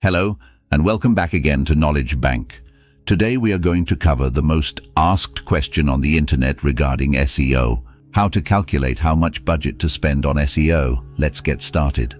Hello, and welcome back again to Knowledge Bank. Today we are going to cover the most asked question on the internet regarding SEO, how to calculate how much budget to spend on SEO. Let's get started.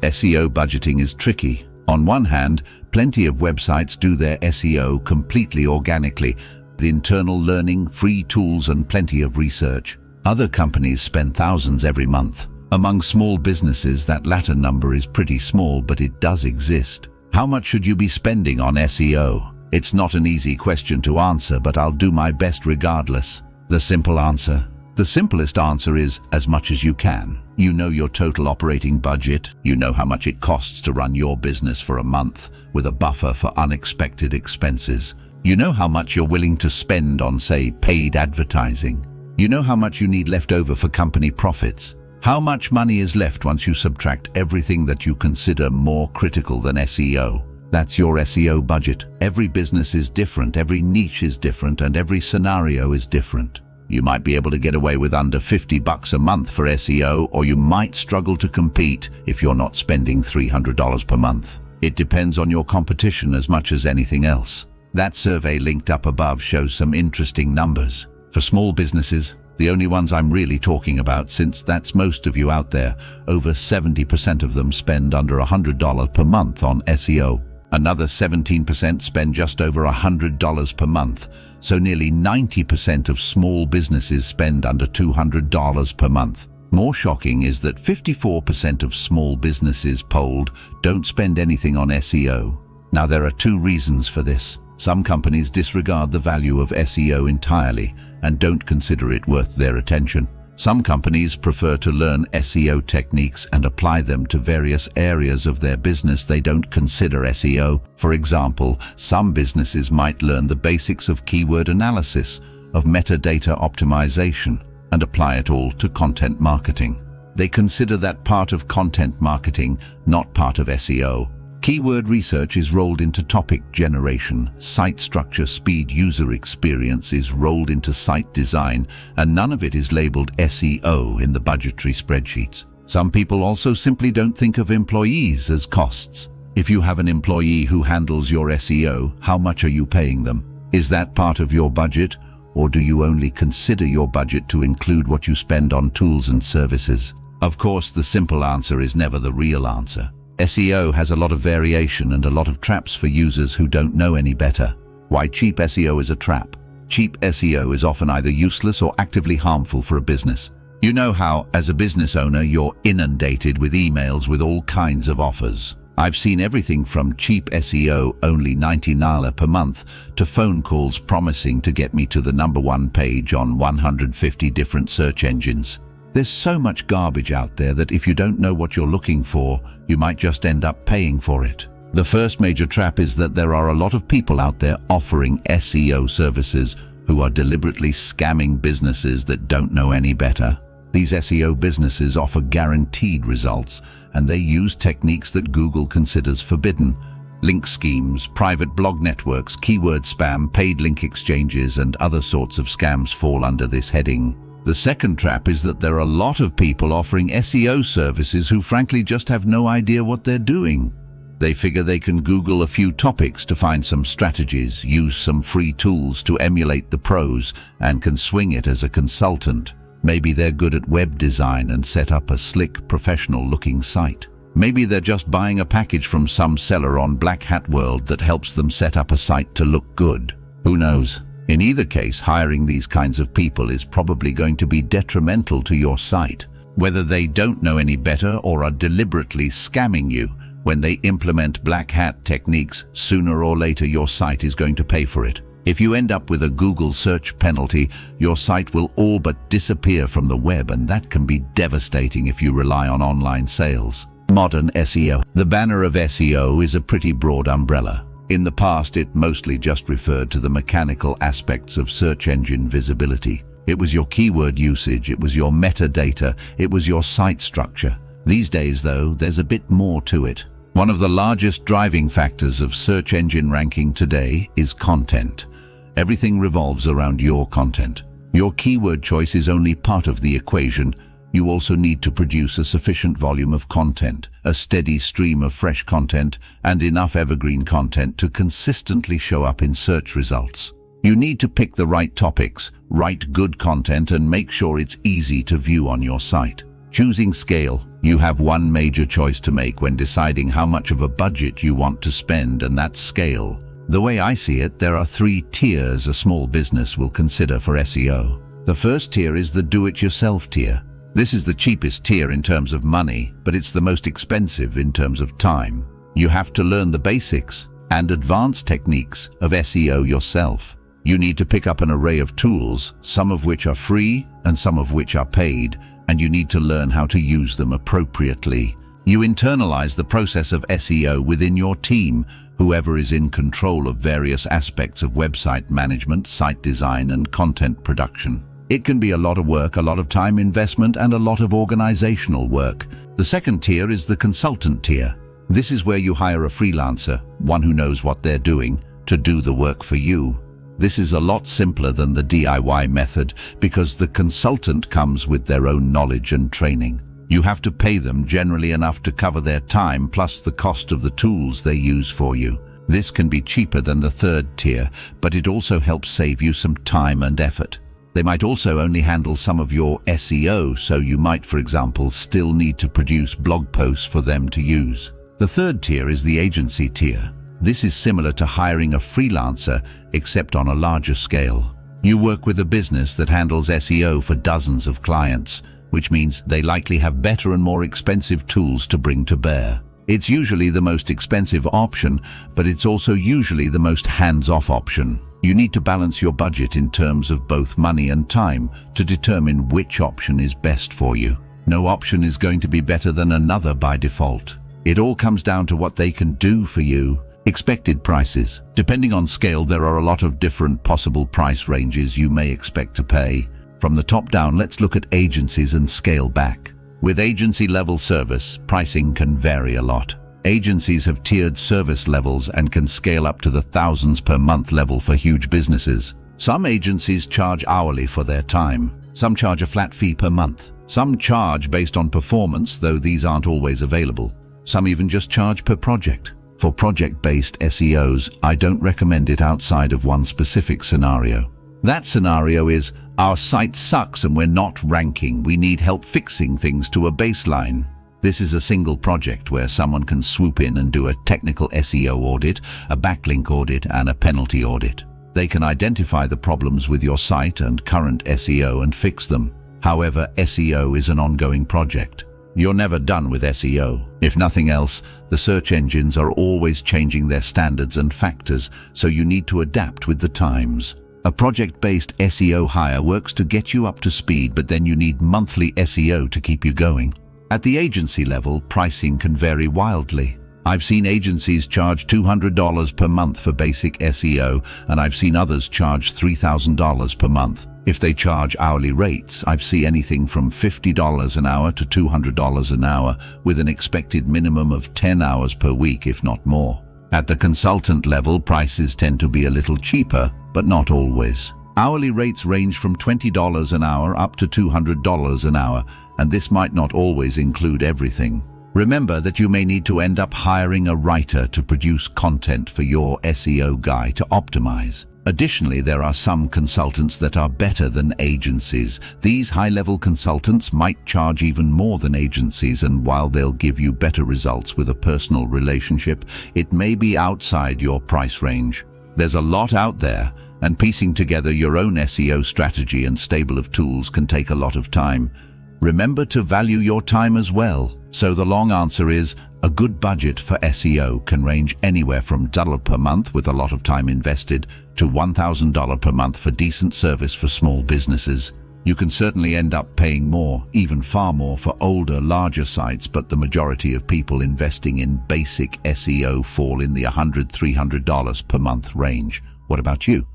SEO budgeting is tricky. On one hand, plenty of websites do their SEO completely organically, with internal learning, free tools, and plenty of research. Other companies spend thousands every month. Among small businesses, that latter number is pretty small, but it does exist. How much should you be spending on SEO? It's not an easy question to answer, but I'll do my best regardless. The simplest answer is as much as you can. You know your total operating budget. You know how much it costs to run your business for a month, with a buffer for unexpected expenses. You know how much you're willing to spend on, say, paid advertising. You know how much you need left over for company profits. How much money is left once you subtract everything that you consider more critical than SEO? That's your SEO budget. Every business is different, every niche is different, and every scenario is different. You might be able to get away with under $50 a month for SEO, or you might struggle to compete if you're not spending $300 per month. It depends on your competition as much as anything else. That survey linked up above shows some interesting numbers. For small businesses, the only ones I'm really talking about, since that's most of you out there, over 70% of them spend under $100 per month on SEO. Another 17% spend just over $100 per month, so nearly 90% of small businesses spend under $200 per month. More shocking is that 54% of small businesses polled don't spend anything on SEO. Now, there are two reasons for this. Some companies disregard the value of SEO entirely and don't consider it worth their attention. Some companies prefer to learn SEO techniques and apply them to various areas of their business they don't consider SEO. For example, some businesses might learn the basics of keyword analysis, of metadata optimization, and apply it all to content marketing. They consider that part of content marketing, not part of SEO. Keyword research is rolled into topic generation, site structure, speed, user experience is rolled into site design, and none of it is labeled SEO in the budgetary spreadsheets. Some people also simply don't think of employees as costs. If you have an employee who handles your SEO, how much are you paying them? Is that part of your budget, or do you only consider your budget to include what you spend on tools and services? Of course, the simple answer is never the real answer. SEO has a lot of variation and a lot of traps for users who don't know any better. Why cheap SEO is a trap? Cheap SEO is often either useless or actively harmful for a business. You know how, as a business owner, you're inundated with emails with all kinds of offers. I've seen everything from cheap SEO, only $90 per month, to phone calls promising to get me to the #1 page on 150 different search engines. There's so much garbage out there that if you don't know what you're looking for, you might just end up paying for it. The first major trap is that there are a lot of people out there offering SEO services who are deliberately scamming businesses that don't know any better. These SEO businesses offer guaranteed results, and they use techniques that Google considers forbidden. Link schemes, private blog networks, keyword spam, paid link exchanges, and other sorts of scams fall under this heading. The second trap is that there are a lot of people offering SEO services who frankly just have no idea what they're doing. They figure they can Google a few topics to find some strategies, use some free tools to emulate the pros, and can swing it as a consultant. Maybe they're good at web design and set up a slick, professional-looking site. Maybe they're just buying a package from some seller on Black Hat World that helps them set up a site to look good. Who knows? In either case, hiring these kinds of people is probably going to be detrimental to your site. Whether they don't know any better or are deliberately scamming you, when they implement black hat techniques, sooner or later your site is going to pay for it. If you end up with a Google search penalty, your site will all but disappear from the web, and that can be devastating if you rely on online sales. Modern SEO. The banner of SEO is a pretty broad umbrella. In the past, it mostly just referred to the mechanical aspects of search engine visibility. It was your keyword usage, it was your metadata, it was your site structure. These days, though, there's a bit more to it. One of the largest driving factors of search engine ranking today is content. Everything revolves around your content. Your keyword choice is only part of the equation. You also need to produce a sufficient volume of content, a steady stream of fresh content, and enough evergreen content to consistently show up in search results. You need to pick the right topics, write good content, and make sure it's easy to view on your site. Choosing scale. You have one major choice to make when deciding how much of a budget you want to spend, and that's scale. The way I see it, there are 3 tiers a small business will consider for SEO. The first tier is the do-it-yourself tier. This is the cheapest tier in terms of money, but it's the most expensive in terms of time. You have to learn the basics and advanced techniques of SEO yourself. You need to pick up an array of tools, some of which are free and some of which are paid, and you need to learn how to use them appropriately. You internalize the process of SEO within your team, whoever is in control of various aspects of website management, site design, and content production. It can be a lot of work, a lot of time investment, and a lot of organizational work. The second tier is the consultant tier. This is where you hire a freelancer, one who knows what they're doing, to do the work for you. This is a lot simpler than the DIY method because the consultant comes with their own knowledge and training. You have to pay them generally enough to cover their time plus the cost of the tools they use for you. This can be cheaper than the third tier, but it also helps save you some time and effort. They might also only handle some of your SEO, so you might, for example, still need to produce blog posts for them to use. The third tier is the agency tier. This is similar to hiring a freelancer, except on a larger scale. You work with a business that handles SEO for dozens of clients, which means they likely have better and more expensive tools to bring to bear. It's usually the most expensive option, but it's also usually the most hands-off option. You need to balance your budget in terms of both money and time to determine which option is best for you. No option is going to be better than another by default. It all comes down to what they can do for you. Expected prices. Depending on scale, there are a lot of different possible price ranges you may expect to pay. From the top down, let's look at agencies and scale back. With agency-level service, pricing can vary a lot. Agencies have tiered service levels and can scale up to the thousands per month level for huge businesses. Some agencies charge hourly for their time. Some charge a flat fee per month. Some charge based on performance, though these aren't always available. Some even just charge per project. For project-based SEOs, I don't recommend it outside of one specific scenario. That scenario is, our site sucks and we're not ranking. We need help fixing things to a baseline. This is a single project where someone can swoop in and do a technical SEO audit, a backlink audit, and a penalty audit. They can identify the problems with your site and current SEO and fix them. However, SEO is an ongoing project. You're never done with SEO. If nothing else, the search engines are always changing their standards and factors, so you need to adapt with the times. A project-based SEO hire works to get you up to speed, but then you need monthly SEO to keep you going. At the agency level, pricing can vary wildly. I've seen agencies charge $200 per month for basic SEO, and I've seen others charge $3,000 per month. If they charge hourly rates, I've seen anything from $50 an hour to $200 an hour, with an expected minimum of 10 hours per week, if not more. At the consultant level, prices tend to be a little cheaper, but not always. Hourly rates range from $20 an hour up to $200 an hour, and this might not always include everything. Remember that you may need to end up hiring a writer to produce content for your SEO guy to optimize. Additionally, there are some consultants that are better than agencies. These high-level consultants might charge even more than agencies, and while they'll give you better results with a personal relationship, it may be outside your price range. There's a lot out there, and piecing together your own SEO strategy and stable of tools can take a lot of time. Remember to value your time as well. So the long answer is, a good budget for SEO can range anywhere from $1 per month with a lot of time invested to $1,000 per month for decent service for small businesses. You can certainly end up paying more, even far more, for older, larger sites, but the majority of people investing in basic SEO fall in the $100–300 per month range. What about you?